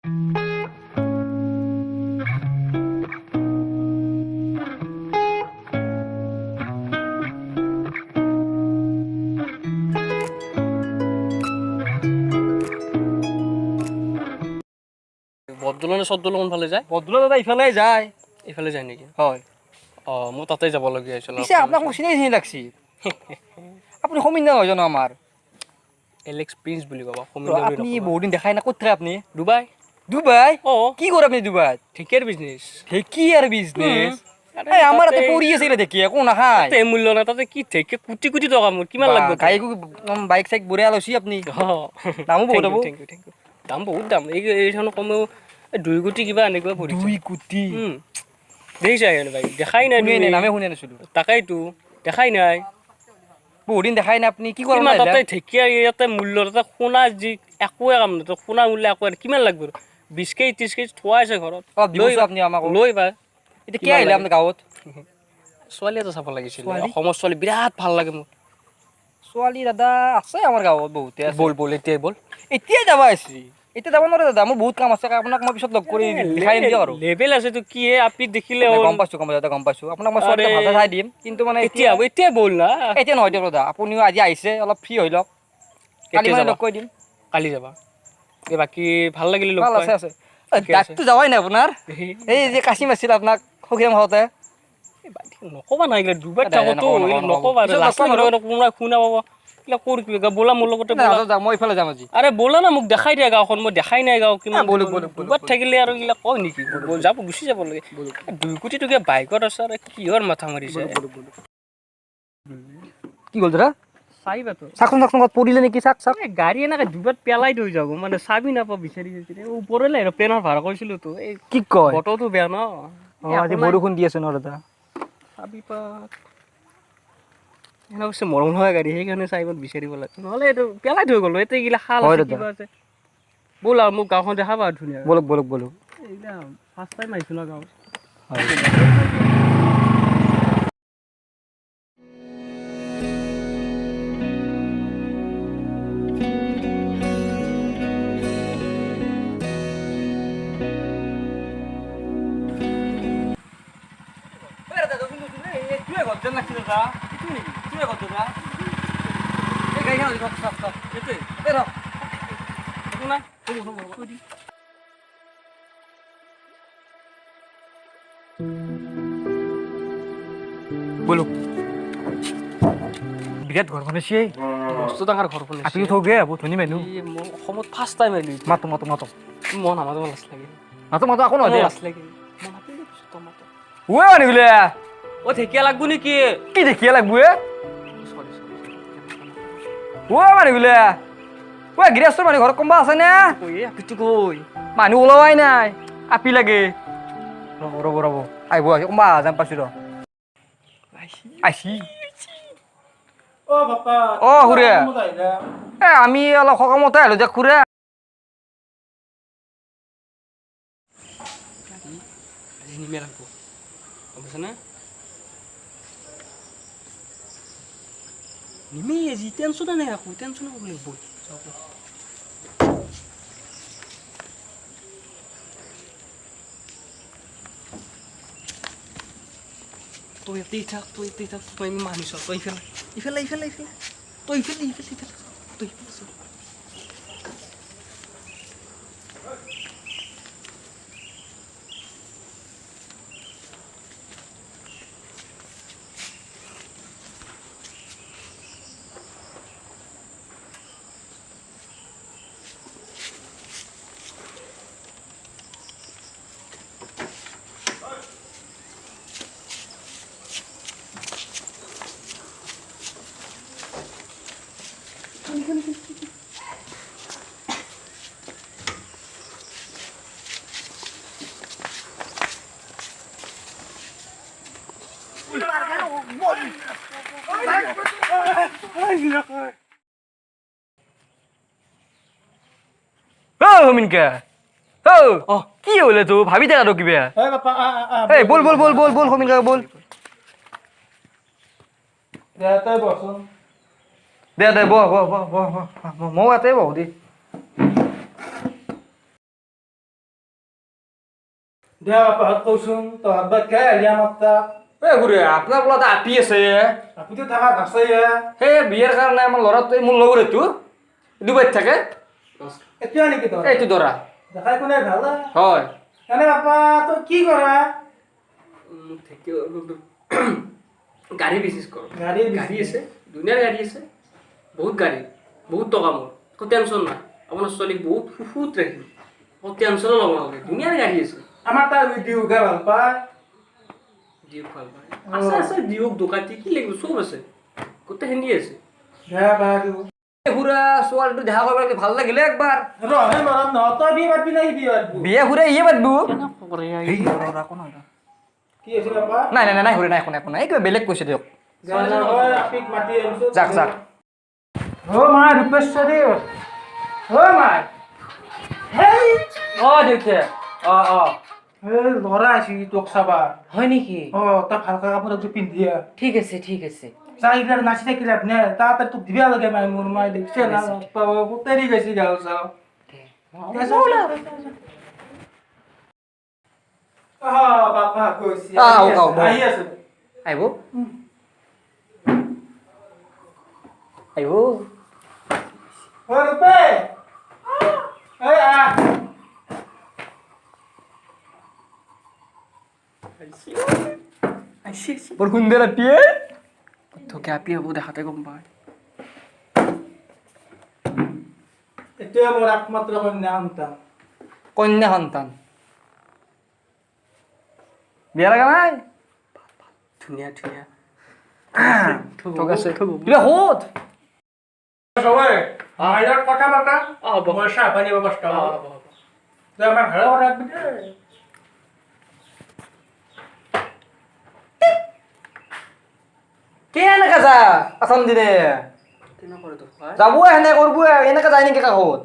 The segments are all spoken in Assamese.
বদদলনে সদদলন কোনফালে যায়? বদলা দাদা ইফালে যায়। এইফালে যায় নেকি? হয়। মই তাতে যাবলগীয়া হৈছিল। পিছে আপোনাক মোক চিনি লাগছি। আপুনি সমিন্দা নহয় জানো আমাৰ? এলেক্স প্ৰিন্স বুলি ক'ব। আপুনি বহুত দিন দেখাই না, ক'ত থাকে আপুনি? ডুবাই। ডুবাই? অঁ। কি কৰে আপুনি ডুবাইত? ঠিকেৰ বিজনেছ। ঢেকীয়াৰ বিজনেছ? আমাৰ তাতে পৰি আছে ঢেকীয়া, একো নাখায়। তাতে মূল্য নাই, তাতে কি ঢেকীয়া কোটি কোটি টকা মোৰ, কিমান লাগব? বাইক চাইক বঢ়িয়া লৈছি আপুনি। দামো বহুত হ'ব। Thank you. দাম বহুত দাম। এইখন কমেও 2 কোটি কিবা এনেকুৱা পৰিছে। 2 কোটি? দেখিছাই ভাই, দেখাই নাই তুমি। নামে শুনা নাছিলো। তাকেইতো, দেখাই নাই। বহুত দিন দেখাই নাই আপুনি, কি কৰা কিমান তাতে ঢেকীয়া ইয়াতে মূল্য, তাতে সোণা যি একোৱে কাম নাই, সোণাৰ মূল্য একোৱে কিমান লাগব? 20 কেজি 30 কেজি থোৱা আছে ঘৰত। দিবচোন আপুনি আমাক। লৈ বা। এতিয়া কিয় আহিলে আপোনাৰ গাঁৱত? ছোৱালী এটা চাব লাগিছিল। অসমৰ ছোৱালী বিৰাট ভাল লাগে মোৰ। ছোৱালী দাদা আছে আমাৰ গাঁৱত বহুতে আছে। বল এতিয়াই বল। এতিয়াই যাব আছে। এতিয়া যাব নোৱাৰে দাদা, মোৰ বহুত কাম আছে। আপোনাক মই পিছত লগ কৰি দেখাই দিম দিয়ক আৰু। লেভেল আছে তো কি আপি দেখিলে গম পাইছো দাদা, গম পাইছো। আপোনাক মই ছোৱালী ভাষা চাই দিম, কিন্তু মানে এতিয়া বল না। এতিয়া নহয় দিয়ক দাদা, আপুনিও আজি আহিছে, অলপ ফ্ৰী হৈ লওক। কালি মানে লগ কৰি দিম। কালি যাবা? বাকী ভাল লাগিলে লগ ভাল পাই। আছে। দাগটো যাৱাই নাই আপোনাৰ? এই যে কাচিম আছিল আপোনাক সখীয়া মাহতে। নকবা না এইগিলা, ডুবাইত থাকোতো নকবা। কোনোবাই শুনা পাব। ব'লা মোৰ লগতে ব'লা। মই ইফালে যাম আজি। আৰে ব'লা না, মোক দেখাই দিয়া গাঁওখন, মই দেখাই নাই গাঁও কিমান। বলক। ডুবাইত থাকিলে আৰু এইগিলা কয় নেকি? গুচি যাব লাগে। 2 কোটি টকীয়া বাইকত আছে আৰু কিহৰ মাথা মাৰিছে? কি গ'ল দাদা? চাইবাতো। চাকচোন পৰিলে নেকি? চাক। গাড়ী এনেকে ডুবাইত পেলাই থৈ যাব, মানে চাবি নাপাওঁ বিচাৰি। ওপৰলৈ এৰ'প্লেনৰ ভাড়া কৰিছিলোঁ তো। এই কি কয়? বতৰটো বেয়া ন? আজি বৰষুণ দি আছে ন দাদা? চাবি পাত এনেকুৱা মৰম হয় গাড়ী, সেইকাৰণে চাইবাত বিচাৰিব লাগে। নহ'লে এইটো পেলাই থৈ গ'লো। এতিয়া এইগিলা খাল আছে, কিবা আছে। ব'ল আৰু মোক গাঁওখন দেখাবা ধুনীয়া। বলক। এইগিলা ফাৰ্ষ্ট টাইম আহিছোঁ না গাঁৱত। বলক। বিৰাট ঘৰ বনাইছে। মস্ত ডাঙৰ ঘৰ বনাইছে। আপুনি থৈ গে বহুত ধনী মানুহ। মই অসমত ফাৰ্ষ্ট টাইম আহিলোঁ। মাতো। মই নামাতো, লাজ লাগে। মাতো আকৌ নহয়। লাজ লাগে। মই মাতিলোঁ পিছত তমাতো। মানুহ বোলে ঢেকীয়া লাগব নেকি? কি ঢেকীয়া লাগব? মানুহ বোলে গৃহস্থৰ মানুহ ঘৰত কোনোবা আছে নে? মানুহ ওলোৱাই নাই, আপি লাগে। ৰ'ব আহিব কোনোবা যেন পাইছো ৰ। খুড়া আমি অলপ সকামতে আহিলো যে খুড়া। টেনশন নাই আকৌ, টেনশন লাগিব। তই এতেই থাক, তই মানিছ, তই ইফালে তই ইফালে মিনকা কি হলে তো ভাবি থাকা তো কিবা। বল মিনকা বল। দে বহ ময়ো ইয়াতে বহো দেই। দে বাপাহঁত কওচোন তহঁত বা কে আহিলি আমাৰ তাত এই ঘূৰে আপোনাৰ বোলা এটা আপি আছে আপুতো থাকা নাচে সেই বিয়াৰ কাৰণে আমাৰ ল'ৰাটোৱে মোৰ লগৰ এইটো ডুবাইত থাকে এতিয়া নেকি তই এইটো দৰা দেখাই কোনে ভাল হয় এনে বাপা তই কি কৰা গাড়ী বিজনেছ কৰোঁ গাড়ী গাড়ী আছে দুনিয়াৰ গাড়ী আছে বহুত গাড়ী বহুত টকা মোৰ একো টেনশ্যন নাই আপোনাৰ ছোৱালীক বহুত সুখত ৰাখিম একো টেনশ্যনো ল'ব নালাগে দুনিয়াৰ গাড়ী আছে আমাৰ তাৰ দিওঁকে ভাল পায় দিয়ক ভাল পায় আছে আছে দিয়ক দোকানী কি লাগিব চব আছে গোটেইখিনি আছে দে বাৰু ঘূৰা ছোৱালীটো দেখা কৰিব লাগে ভাল লাগিলে একবাৰ ৰহে মৰম নহয় তই বিয়ে পাতিবি নাই বিয়ে পাতিবি বিয়া ঘূৰে ইয়ে পাতবো কি হৈছে বাপা নাই নাই নাই নাই ঘূৰে নাই একো নাই কিবা বেলেগ কৈছে দিয়ক আপিক মাতি আনিছো যাক যাক অ' মা ৰূপেশ্বৰী অ' মা হেই দেউতা এই ল'ৰা আহিছে তোক চাবা হয় নেকি তই ভালকৈ কাপোৰ একযোৰ পিন্ধি আহ ঠিক আছে ঠিক আছে চাহিদাৰ নাচি থাকিলে নে তাতে তোক দিবা লাগে মাই মোৰ মাই দেখিছে না তেৰি গৈছে গাঁও চাও বাপা কৈছে আহি আছে আহিব আহিব অ ৰূপে এই আহ বৰ সুন্দৰ আপিয়ে তোকে আপি হ'ব দেখাতে গম পায় এতিয়া মোৰ একমাত্ৰ কন্যা সন্তান কন্যা সন্তান বিয়া লগা নাই ধুনীয়া ধুনীয়া ঠিক আছে কিবা সোধ সবাই আইয়াৰ কথা বাতা হ'ব মই চাহ পানী ব্যৱস্থা তই আমাৰ ঘৰৰ ৰাখবি দেই কি এনেকা যা আসাম দিনে কেনেকৈ তোক যাবো এনে করবো এনেকা যায় নাকি কাকত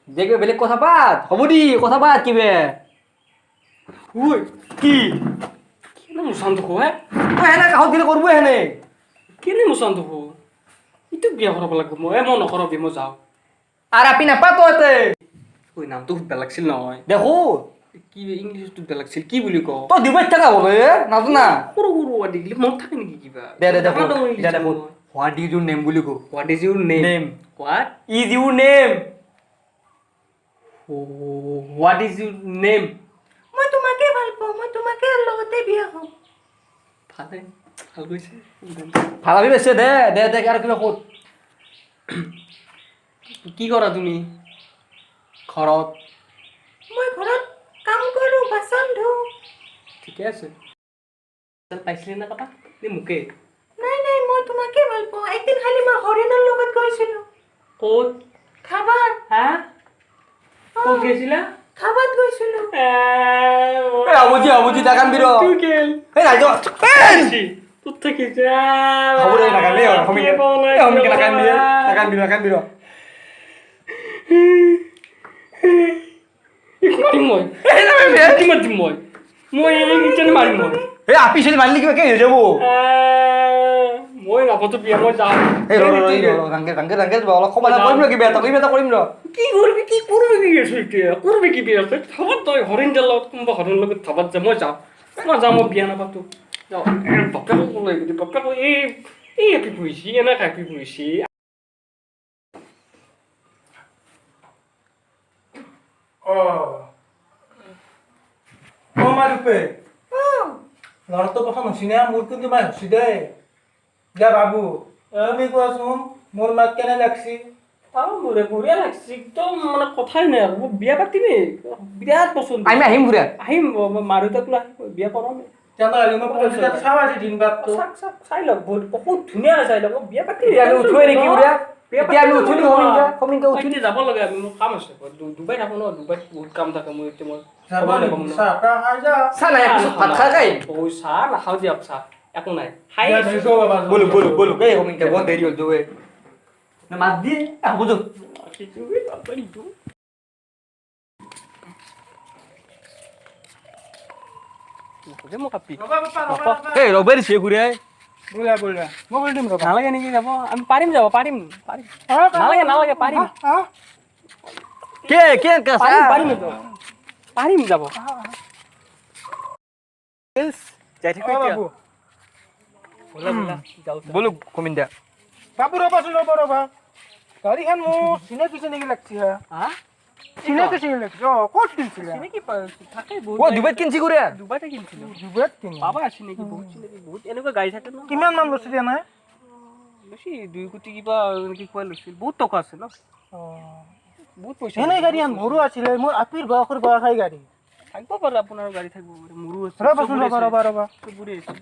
দেখবে বেলেগ কথা পাত হব দি কথা পাত কিবে ঐ কি কেনে মুচান্ত হো হে এনে কাকত দিলে করবো এনে কেনে মুচান্ত হো ইটো বিয়া কৰাব লাগিব মই নকৰাবি মই যাওঁ আর আপনি নাপাতো এতে ঐ নামটো সুধবা লাগছিল নহয় দেখো কি ইংলিছত সুধবা লাগছিল কি বুলি কওঁ তো দিবই থাকা বলে নাজো না সৰু সৰু ৱাৰ্ড দেখিলে মনত থাকে নেকি কিবা দে দে দেখো দে দেখো হোয়াট ইজ ইউর নেম বুলি কো what is your name name what is your name what is your name মই তোমাকে ভাল পাওঁ মই তোমাকে লগতে বিয়া হ'ম ভালে ভাল কৈছে ভালাবি বেছে দে দে দে আর কিবা কত কি কৰা তুমি ঘৰত মই ঘৰত কাম কৰোঁ বাচন ধুওঁ ঠিকে আছে পাইছিলি না কাটা এই মোকে নাই নাই মই তোমাকে ভাল পাওঁ একদিন খালি মই হৰিণৰ লগত গৈছিলোঁ ক'ত খাবাত হা ক'ত গৈছিলা খাবাত গৈছিলোঁ এ আবুজি টাকান বির তুই কেল এই রাইজ তোর থেকে যা খবরে টাকান বির হমি হমি টাকান বির মাৰিম মই কি মাৰিম মই এইকেইজনী মাৰিম মই এই আপি সেদিন মারলি কিবা কে হয়ে যাবো মই নাপাতো বিয়া মই যাম এই রাঙ্গে অলপ কমা করিম কি বেটা করিম র কি করবি কি আছে এতিয়া করবি কি বিয়া আছে থাবাত তই হৰিণ যাৰ লগত কোনোবা হৰিণ লগত থাবাত যা মই যাম মই বিয়া নাপাতো যাওঁ বাপেকক ক'লে বাপেক এই আপি পুহিছি এনেকৈ আপি পুহিছি মা ৰূপে ল'ৰাটো পচন্দ হৈছে নে মোৰ কিন্তু মাই হৈছে দেই দে বাবু তুমি কোৱাচোন মোৰ মাক কেনে লাগছি মোৰে বঢ়িয়া লাগছে একদম মানে কথাই নাই আৰু মই বিয়া পাতিমে বিৰাট পচন্দ আমি আহিম ঘুৰে আহিম মা দেউতাক লৈ আহিম বিয়া কৰাম তেনেহ'লে মই পইচা চাওঁ আজি দিন বাৰটো চাই লওক বহুত ধুনীয়া চাই লওক বিয়া পাতি এতিয়া আমি উঠোৱে নেকি ঘুরে এতিয়া আমি উঠো নেকি হমিনকে উঠো এতিয়া যাব লাগে আমি মোৰ কাম আছে ডুবাই থাকো ন ডুবাইত বহুত কাম থাকে মোৰ এতিয়া মই যাব লাগিব চাহ তাহ খাই যা চাহ নাই ভাত খাই খাই চাহ নাখাওঁ দিয়ক চাহ একো নাই খাই দিয়া ধৰিছো বাবা বলো এই হমিনকে বহুত দেৰি হ'ল দুৱে না মাত দিয়ে বুঝো মই কাপি এই ৰবে দিছে ঘুৰে বলা বলা মই কৰি দিম ৰবা নালাগে নেকি যাব আমি পাৰিম নালাগে পাৰিম কে পাৰিম পাৰিম পাৰিম যাব যাই থাকো অ এতিয়া বাবু ব'লা ব'লা যাওঁ বলো কমিন্দা বাবু ৰবাচোন ৰবা গাড়ীখন মোৰ চিনাকি লাগছে হা চিনাকি লাগছে ক'ত কিনছিলে চিনাকি থাকে বহুত ও দুবাইত কিনছি করে দুবাইতে কিনিছিলো দুবেত কিনি পাবা চিনাকি বহুত চিনাকি বহুত এনেকুৱা গাড়ী থাকে ন কিমান মান লৈছে দিয়া নাই বেছি 2 কোটি কিবা এনেকৈ কোৱা লৈছিল বহুত টকা আছে ন বহুত পইচা এনে গাড়ীখন মোৰো আছিলে মোৰ আপিৰ বয়সৰ বয়সাই গাড়ী থাকিব পাৰে আপোনাৰ গাড়ী থাকিব পাৰে মোৰো আছে ৰবাচোন ৰবা চবৰে আছে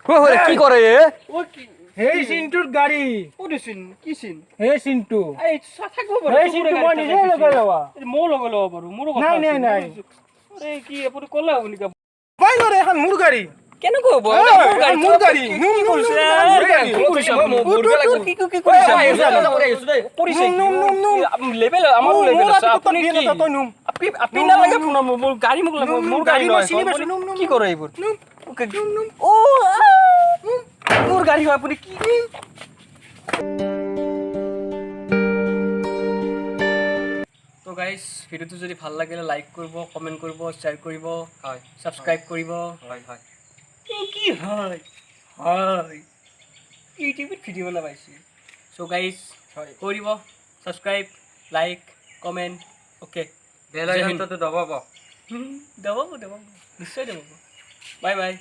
ও হৰে কি কৰে এ ও কি সেই চিনটোৰ গাড়ী ওদিছিন কি চিন সেই চিনটো এই থাকিব পাৰে সেই চিনটো মই নিজে লগাই লৱা মই লগাই ল'ব পাৰোঁ মোৰো কথা নাই, নাই, নাই। আৰে কি আপুনি ক'লে আপুনি কাম পাই নৰে এখন মোৰ গাড়ী কেনেকৈ হ'ব মোৰ গাড়ী কি কৰিছে মোৰ গাড়ী। কি কৰিছে মই বলবে লাগবো কি কৰিছে কৰিছে লেভেল আমাৰ মোৰ লেভেল আছে আপি আপুনি কি তই নুম আপনি নালাগে আপোনাৰ মোৰ গাড়ী মোক লাগে মোৰ গাড়ী মই নহয় চিনি পাইছো, নুম, নুম, কি কৰে এইবোৰ ও মোৰ গাড়ী হয় আপুনি কি তো গাইস ভিডিওটো যদি ভাল লাগিলে লাইক কৰিব কমেন্ট কৰিব শ্বেয়াৰ কৰিব হয় সাবস্ক্ৰাইব কৰিব হয় হয় কি হয় হয় ইউটিউবত ভিডিও বনাব পাইছে সো গাইস কৰিব সাবস্ক্ৰাইব লাইক কমেন্ট ওকে বেল আইকনটো দবাব দবাব নিশ্চয় দবাব বাই বাই